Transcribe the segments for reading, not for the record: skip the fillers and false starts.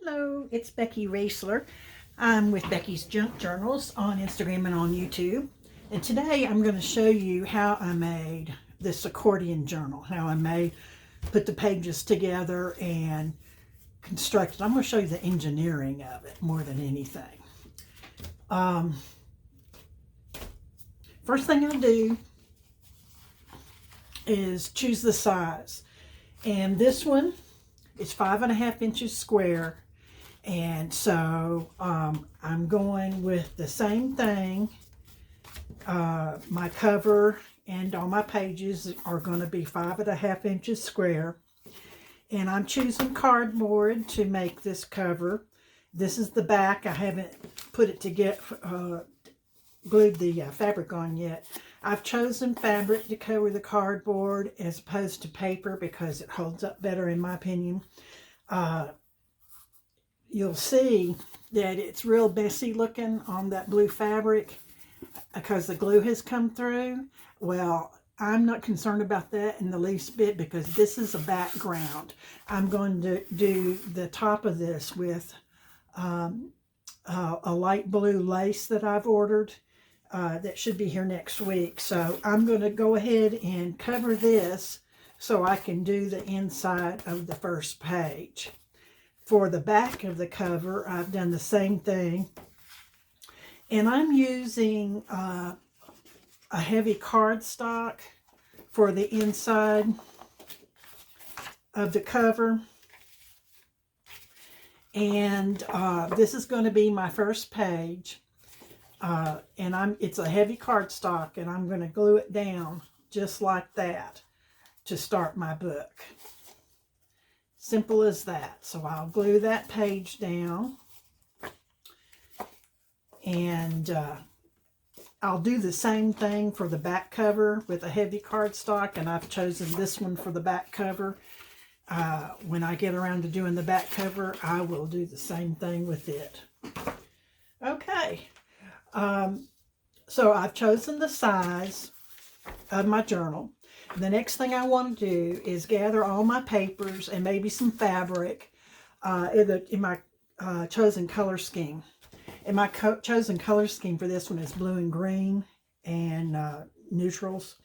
Hello, it's Becky Raisler. I'm with Becky's Junk Journals on Instagram and on YouTube. And today I'm going to show you how I made this accordion journal, how I put the pages together and construct it. I'm going to show you the engineering of it more than anything. First thing I do is choose the size. And this one is 5.5 inches square. And so I'm going with the same thing. My cover and all my pages are going to be 5.5 inches square. And I'm choosing cardboard to make this cover. This is the back. I haven't put it to glued the fabric on yet. I've chosen fabric to cover the cardboard as opposed to paper because it holds up better in my opinion. You'll see that it's real messy looking on that blue fabric because the glue has come through. Well, I'm not concerned about that in the least bit because this is a background. I'm going to do the top of this with a light blue lace that I've ordered that should be here next week. So I'm going to go ahead and cover this so I can do the inside of the first page. For the back of the cover, I've done the same thing. And I'm using a heavy cardstock for the inside of the cover. And this is going to be my first page. And it's a heavy cardstock, and I'm going to glue it down just like that to start my book. Simple as that. So I'll glue that page down, and I'll do the same thing for the back cover with a heavy cardstock, and I've chosen this one for the back cover. When I get around to doing the back cover, I will do the same thing with it. Okay, so I've chosen the size of my journal. The next thing I want to do is gather all my papers and maybe some fabric in my chosen color scheme. And my chosen color scheme for this one is blue and green and neutrals.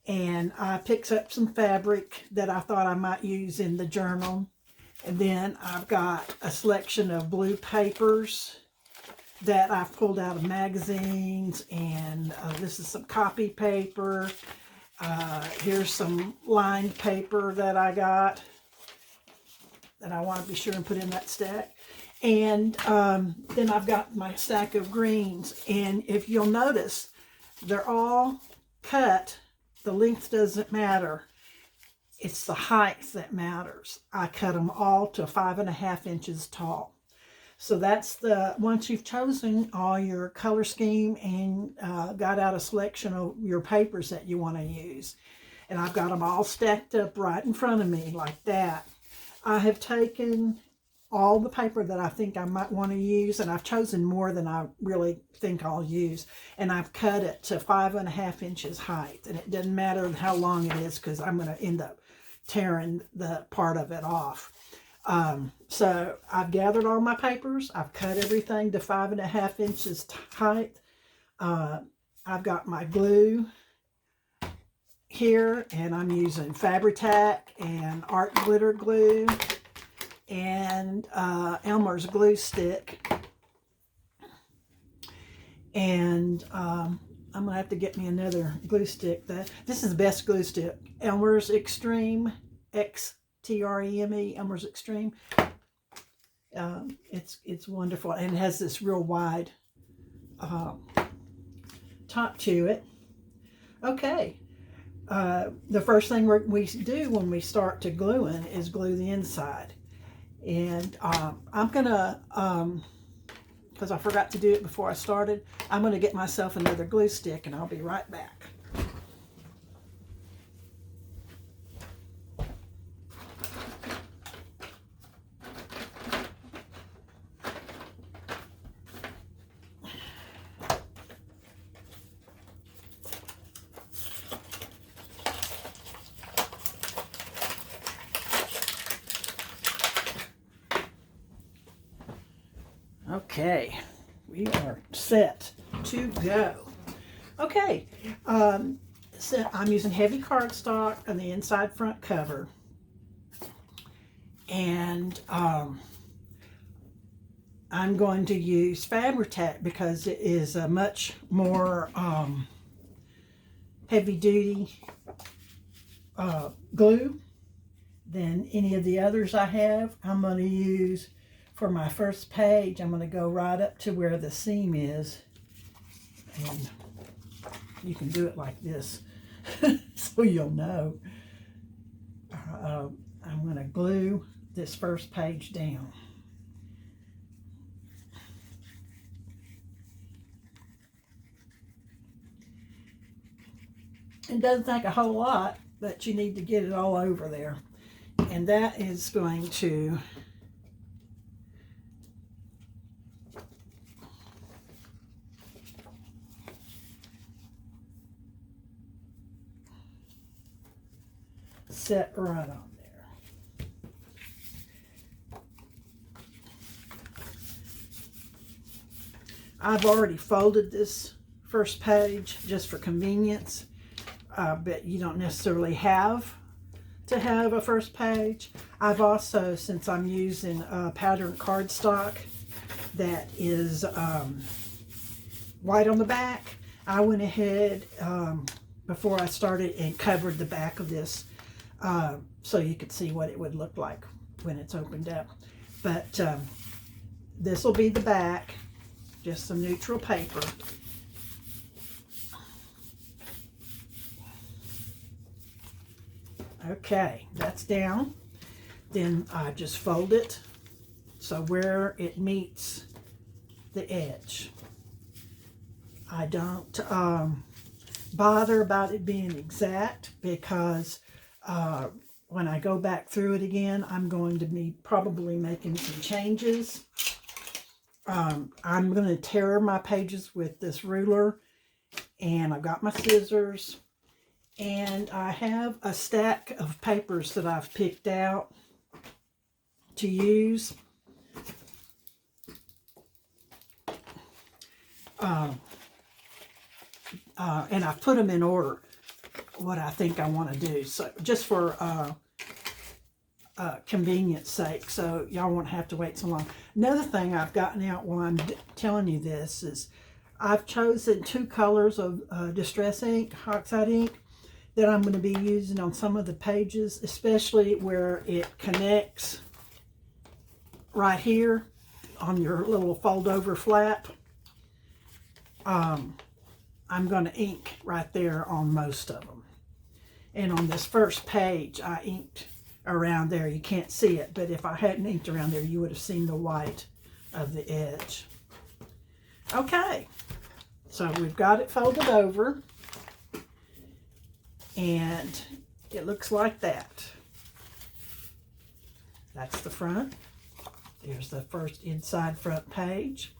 And I picked up some fabric that I thought I might use in the journal. And then I've got a selection of blue papers that I've pulled out of magazines. And this is some copy paper. Here's some lined paper that I got that I want to be sure and put in that stack. And then I've got my stack of greens. And if you'll notice, they're all cut. The length doesn't matter. It's the height that matters. I cut them all to 5.5 inches tall. So that's once you've chosen all your color scheme and got out a selection of your papers that you want to use. And I've got them all stacked up right in front of me like that. I have taken all the paper that I think I might want to use, and I've chosen more than I really think I'll use. And I've cut it to 5.5 inches height. And it doesn't matter how long it is because I'm going to end up tearing the part of it off. So I've gathered all my papers. I've cut everything to 5.5 inches height. I've got my glue here, and I'm using Fabri-Tac and art glitter glue and Elmer's glue stick. And I'm going to have to get me another glue stick. This is the best glue stick. Elmer's Extreme XTREME, Elmer's Extreme. It's wonderful, and it has this real wide top to it. Okay, the first thing we do when we start to gluing is glue the inside. And I'm gonna, because I forgot to do it before I started, I'm gonna get myself another glue stick, and I'll be right back. Okay, we are set to go. Okay, so I'm using heavy cardstock on the inside front cover, and I'm going to use Fabri-Tac because it is a much more heavy-duty glue than any of the others I have. I'm going to use, for my first page, I'm going to go right up to where the seam is, and you can do it like this so you'll know. I'm going to glue this first page down. It doesn't take a whole lot, but you need to get it all over there. And that is going to set right on there. I've already folded this first page just for convenience, but you don't necessarily have to have a first page. I've also, since I'm using patterned cardstock that is white on the back, I went ahead before I started and covered the back of this so you could see what it would look like when it's opened up. But this will be the back, just some neutral paper. Okay, that's down. Then I just fold it so where it meets the edge. I don't bother about it being exact because when I go back through it again, I'm going to be probably making some changes. I'm going to tear my pages with this ruler, and I've got my scissors. And I have a stack of papers that I've picked out to use. And I've put them in order, what I think I want to do. So just for convenience sake, so y'all won't have to wait so long. Another thing I've gotten out while I'm telling you this is I've chosen 2 colors of Distress ink, oxide ink, that I'm going to be using on some of the pages, especially where it connects right here on your little fold over flap. I'm going to ink right there on most of them. And on this first page, I inked around there. You can't see it, but if I hadn't inked around there, you would have seen the white of the edge. Okay, so we've got it folded over. And it looks like that. That's the front. There's the first inside front page.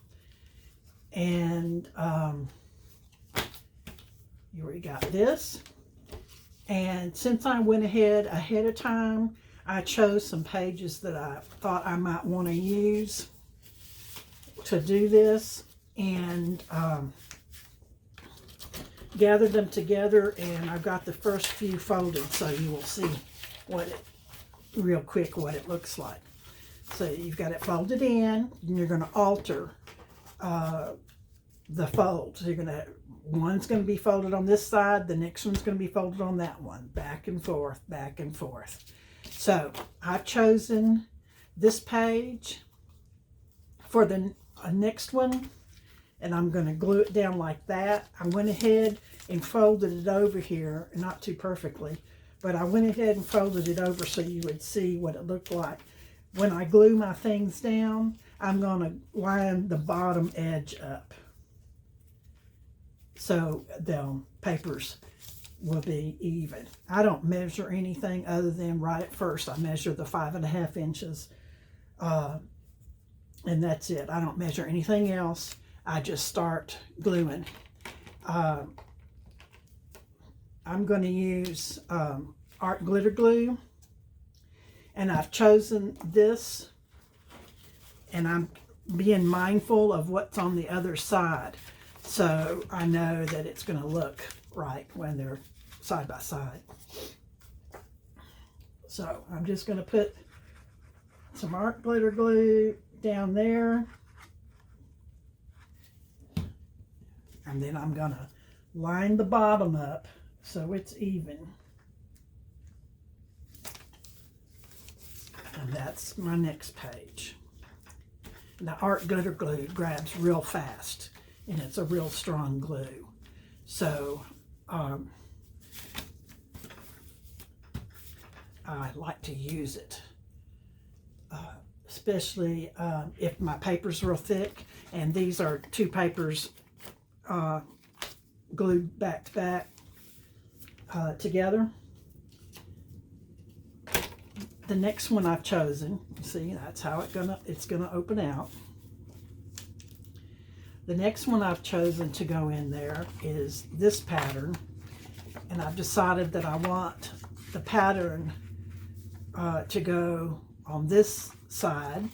And you already got this. And since I went ahead of time, I chose some pages that I thought I might want to use to do this. And gathered them together, and I've got the first few folded, so you will see what it, real quick, what it looks like. So you've got it folded in, and you're going to alter the fold. So you're going to, one's going to be folded on this side, the next one's going to be folded on that one, back and forth, back and forth. So I've chosen this page for the next one, and I'm going to glue it down like that. I went ahead and folded it over here, not too perfectly, but I went ahead and folded it over so you would see what it looked like. When I glue my things down, I'm going to line the bottom edge up so the papers will be even. I don't measure anything other than right at first. I measure the 5.5 inches, and that's it. I don't measure anything else. I just start gluing. I'm going to use art glitter glue, and I've chosen this, and I'm being mindful of what's on the other side. So I know that it's going to look right when they're side by side. So I'm just going to put some art glitter glue down there. And then I'm going to line the bottom up so it's even. And that's my next page. And the art glitter glue grabs real fast, and it's a real strong glue. So I like to use it, especially if my paper's real thick. And these are two papers glued back to back together. The next one I've chosen, see, that's how it's gonna open out. The next one I've chosen to go in there is this pattern, and I've decided that I want the pattern to go on this side,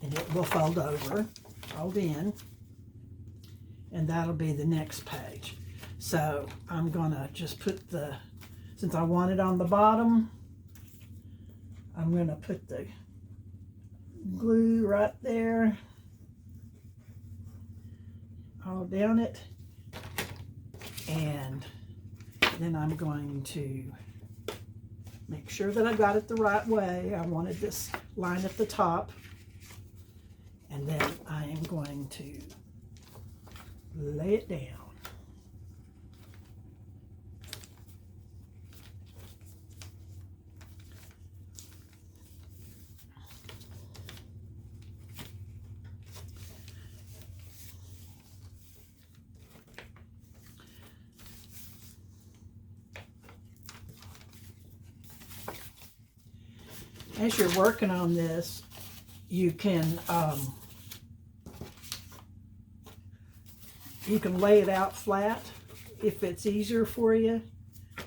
and it will fold over, fold in, and that'll be the next page. So I'm gonna just put since I want it on the bottom, I'm going to put the glue right there, all down it, and then I'm going to make sure that I got it the right way. I wanted this line at the top, and then I am going to lay it down. As you're working on this, you can lay it out flat if it's easier for you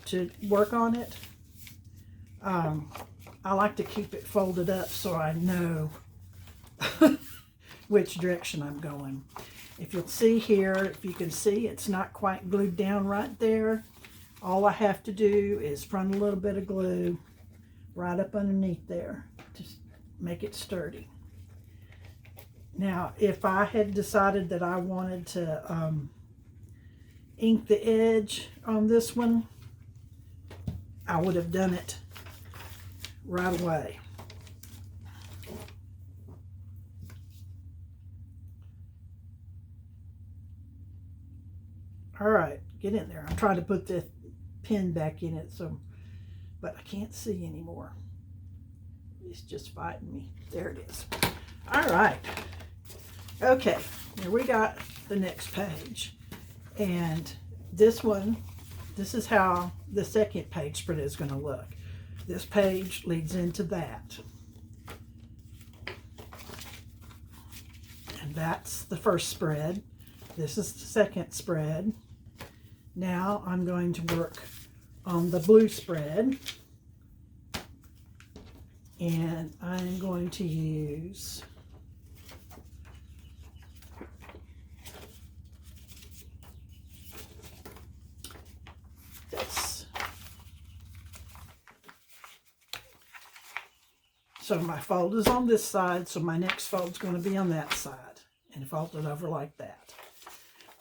to work on it. I like to keep it folded up so I know which direction I'm going. If you'll see here, if you can see, it's not quite glued down right there. All I have to do is run a little bit of glue right up underneath there to make it sturdy. Now, if I had decided that I wanted to ink the edge on this one, I would have done it right away. All right, get in there. I'm trying to put the pen back in it, but I can't see anymore. It's just fighting me. There it is. All right. Okay, here we got the next page. And this is how the second page spread is going to look. This page leads into that. And that's the first spread. This is the second spread. Now I'm going to work on the blue spread. And I'm going to use this. So my fold is on this side, so my next fold is going to be on that side, and fold it over like that.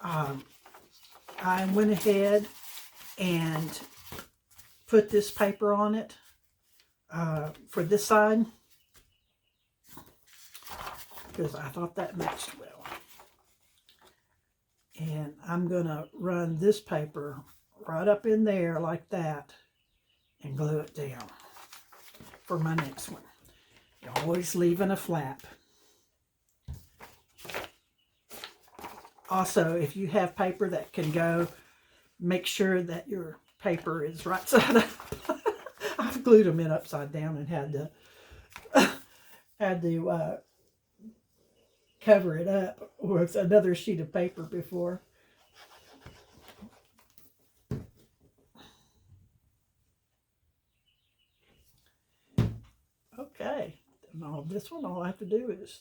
I went ahead and put this paper on it for this side because I thought that matched well. And I'm going to run this paper right up in there like that and glue it down for my next one. You're always leaving a flap. Also, if you have paper that can go, make sure that your paper is right side up. I've glued them in upside down and had to cover it up with another sheet of paper before. Okay, and this one, all I have to do is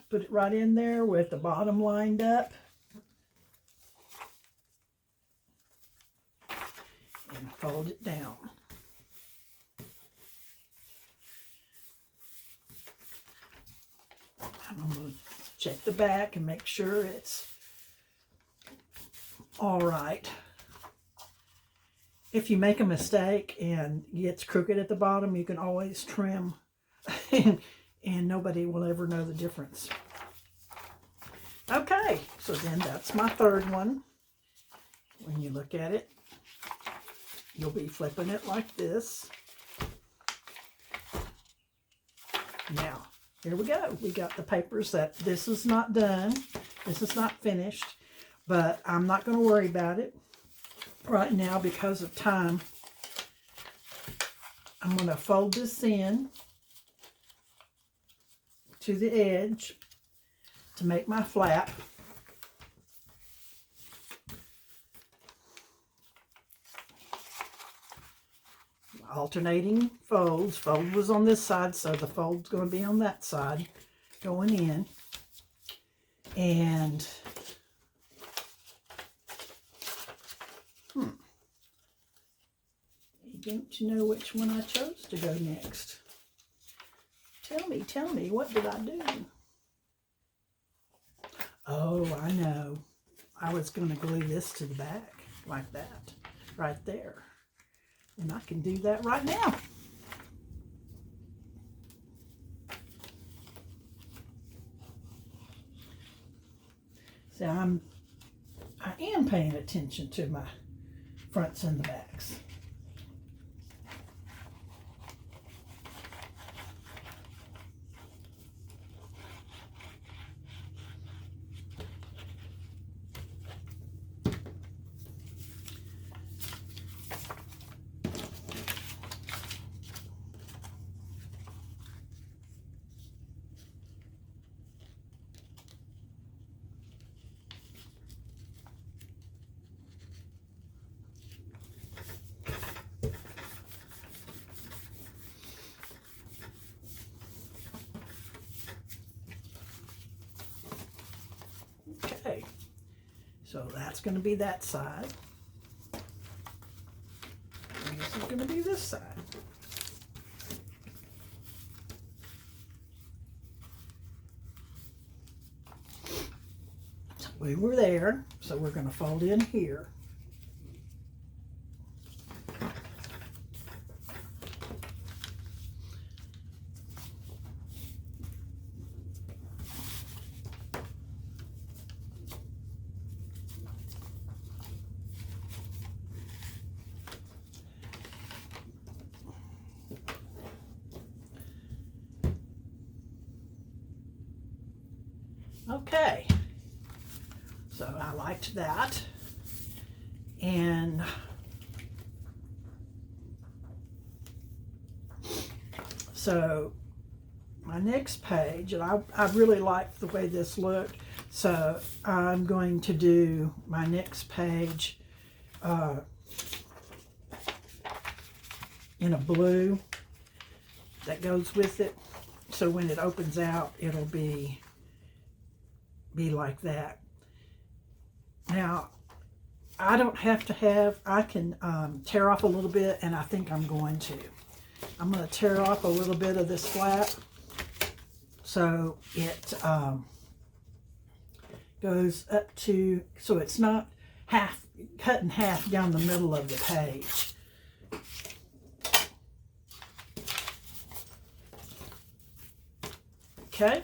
Put it right in there with the bottom lined up. And fold it down. I'm going to check the back and make sure it's all right. If you make a mistake and it's crooked at the bottom, you can always trim and nobody will ever know the difference. Okay, so then that's my third one. When you look at it, you'll be flipping it like this. Now, here we go. We got the papers that this is not done. This is not finished, but I'm not going to worry about it right now because of time. I'm going to fold this in to the edge to make my flap. Alternating folds. Fold was on this side, so the fold's going to be on that side going in. And don't you know which one I chose to go next? Tell me, what did I do? Oh, I know. I was going to glue this to the back like that, right there. And I can do that right now. See, I am paying attention to my fronts and the backs. Okay, so that's going to be that side. And this is going to be this side. So we were there, so we're going to fold in here. Okay, so I liked that, and so my next page, and I really liked the way this looked, so I'm going to do my next page in a blue that goes with it, so when it opens out, it'll be like that. Now, I don't have to have, I can tear off a little bit, and I think I'm going to. I'm going to tear off a little bit of this flap so it goes up to, so it's not cut in half down the middle of the page. Okay.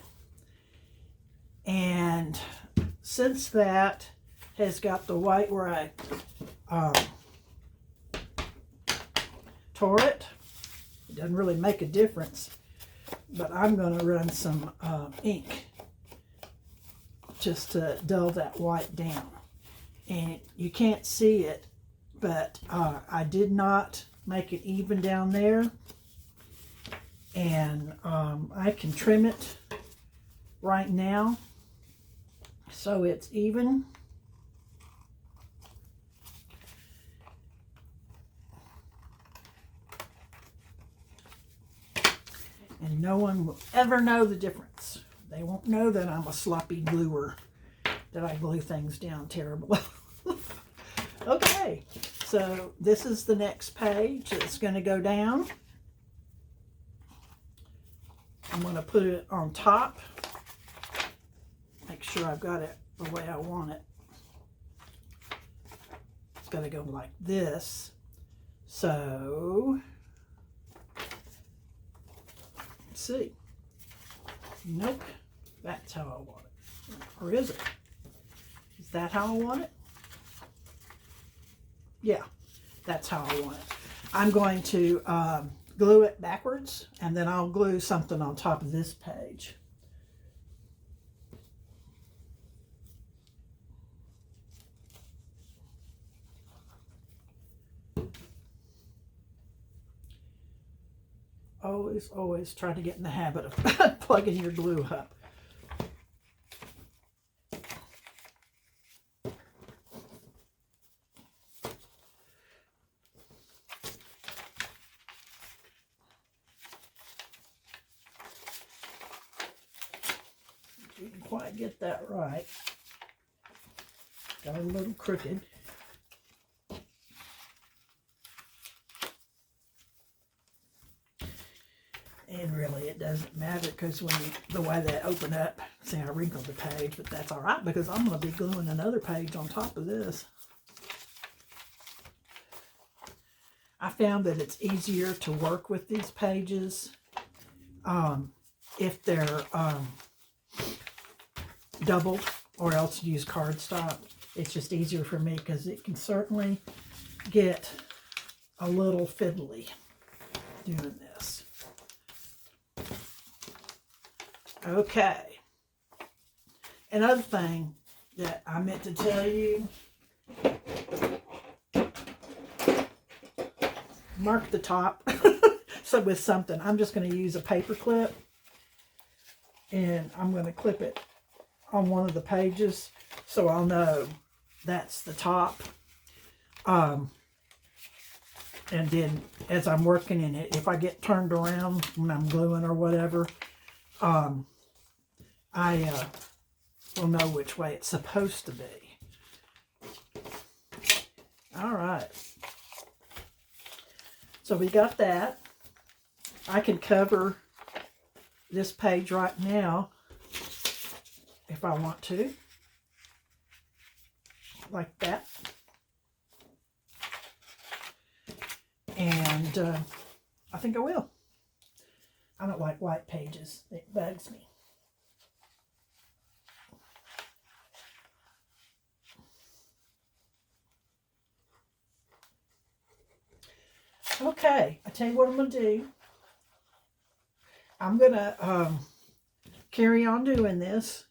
And since that has got the white where I tore it, it doesn't really make a difference, but I'm going to run some ink just to dull that white down. And you can't see it, but I did not make it even down there, and I can trim it right now so it's even. And no one will ever know the difference. They won't know that I'm a sloppy gluer, that I glue things down terrible. Okay, so this is the next page that's going to go down. I'm going to put it on top. Make sure I've got it the way I want it. It's got to go like this. So, let's see. Nope, that's how I want it. Or is it? Is that how I want it? Yeah, that's how I want it. I'm going to glue it backwards, and then I'll glue something on top of this page. Always try to get in the habit of plugging your glue up. Didn't quite get that right. Got a little crooked. And really it doesn't matter, because when the way they open up, see, I wrinkled the page, but that's all right because I'm going to be gluing another page on top of this. I found that it's easier to work with these pages if they're doubled, or else use cardstock. It's just easier for me because it can certainly get a little fiddly doing this. Okay. Another thing that I meant to tell you, mark the top. So with something, I'm just going to use a paper clip, and I'm going to clip it on one of the pages so I'll know that's the top. And then as I'm working in it, if I get turned around when I'm gluing or whatever, I will know which way it's supposed to be. All right. So we got that. I can cover this page right now if I want to, like that. And I think I will. I don't like white pages. It bugs me. Okay, I tell you what I'm going to do. I'm going to carry on doing this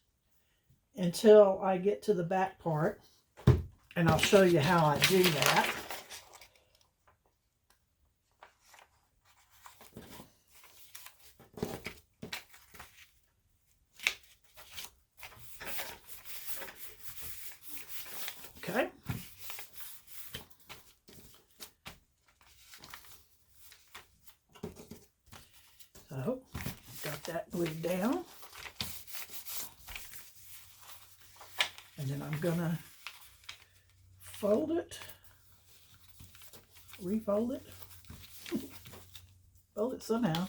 until I get to the back part, and I'll show you how I do that. Okay. So, got that glued down. And then I'm going to fold it, refold it, fold it somehow.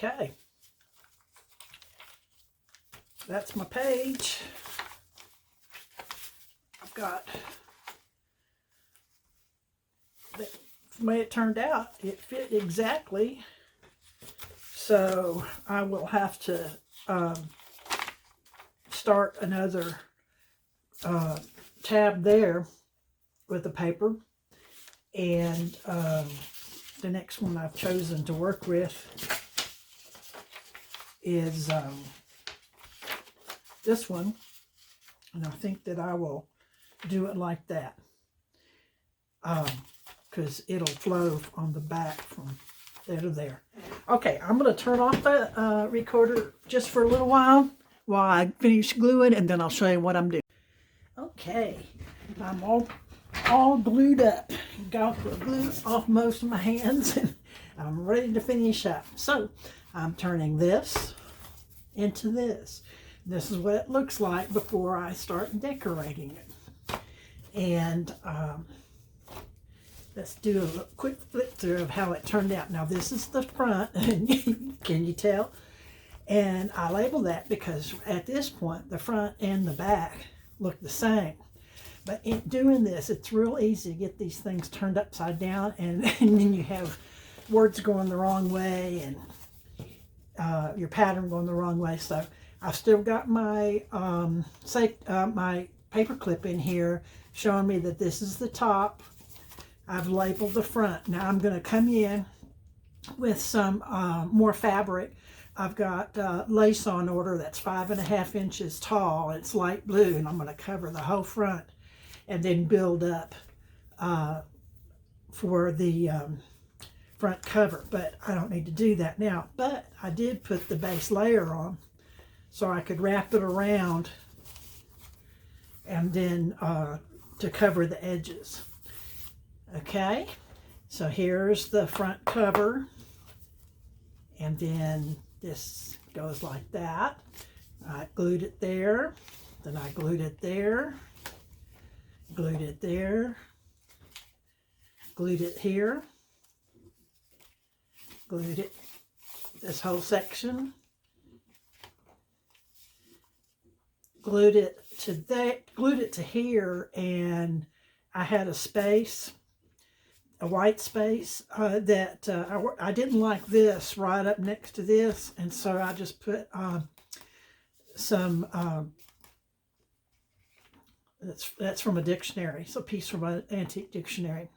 Okay, that's my page. I've got, the way it turned out, it fit exactly. So I will have to start another tab there with the paper. And the next one I've chosen to work with is this one, and I think that I will do it like that because it'll flow on the back from there to there. Okay, I'm going to turn off the recorder just for a little while I finish gluing, and then I'll show you what I'm doing. Okay, I'm all glued up. Got the glue off most of my hands, and I'm ready to finish up. So I'm turning this into this. This is what it looks like before I start decorating it. And let's do a quick flip through of how it turned out. Now this is the front, can you tell? And I label that because at this point the front and the back look the same. But in doing this, it's real easy to get these things turned upside down, and then you have words going the wrong way and your pattern going the wrong way. So I've still got my my paper clip in here showing me that this is the top. I've labeled the front. Now I'm going to come in with some more fabric. I've got lace on order that's 5.5 inches tall. It's light blue, and I'm going to cover the whole front and then build up for the front cover. But I don't need to do that now. But I did put the base layer on so I could wrap it around and then to cover the edges. Okay, so here's the front cover, and then this goes like that. I glued it there, then I glued it there, glued it there, glued it here, glued it this whole section, glued it to that, glued it to here, and I had a space, a white space that I didn't like this right up next to this, and so I just put some that's from a dictionary. It's a piece from an antique dictionary.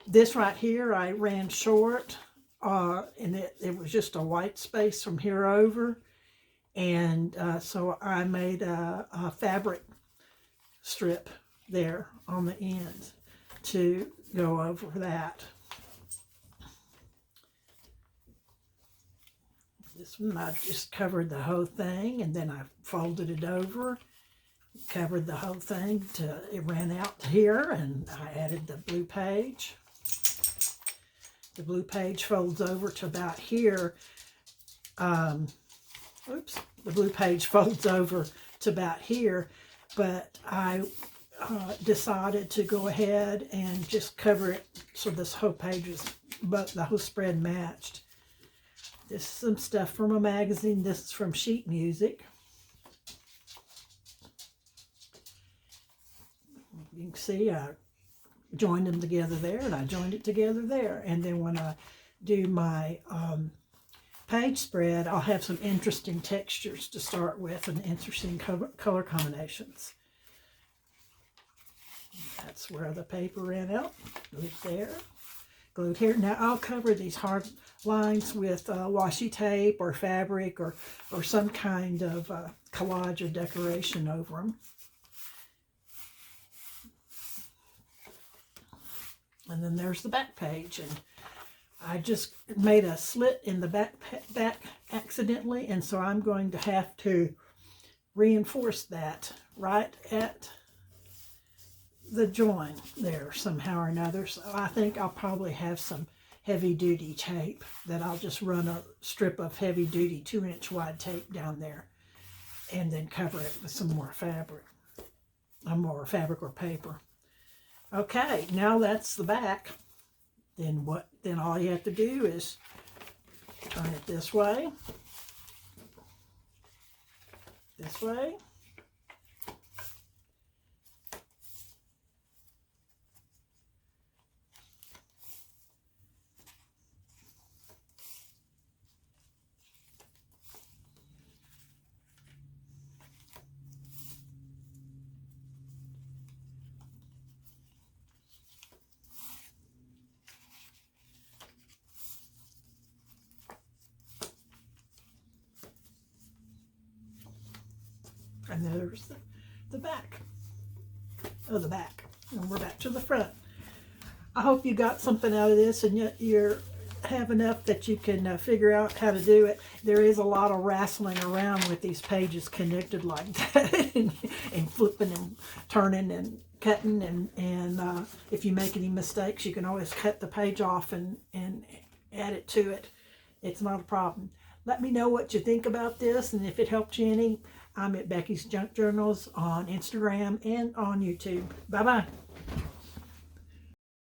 This right here I ran short, and it was just a white space from here over, and so I made a fabric strip there on the ends to go over that. This one I just covered the whole thing, and then I folded it over, covered the whole thing till it ran out to here, and I added the blue page. The blue page folds over to about here. Oops, the blue page folds over to about here, but I decided to go ahead and just cover it so this whole page is, but the whole spread matched. This is some stuff from a magazine. This is from Sheet Music. You can see I joined them together there, and I joined it together there. And then when I do my page spread, I'll have some interesting textures to start with and interesting color combinations. That's where the paper ran out. Glued there, glued here. Now I'll cover these hard lines with washi tape or fabric or some kind of collage or decoration over them. And then there's the back page, and I just made a slit in the back accidentally, and so I'm going to have to reinforce that right at the join there somehow or another. So I think I'll probably have some heavy duty tape that I'll just run a strip of heavy duty 2-inch wide tape down there and then cover it with some more fabric or paper. Okay, now that's the back. Then all you have to do is turn it this way, and there's the back of the back. And we're back to the front. I hope you got something out of this, and yet you have enough that you can figure out how to do it. There is a lot of wrestling around with these pages connected like that and flipping and turning and cutting, and if you make any mistakes, you can always cut the page off and add it to it. It's not a problem. Let me know what you think about this, and if it helped you any. I'm at Becky's Junk Journals on Instagram and on YouTube. Bye-bye.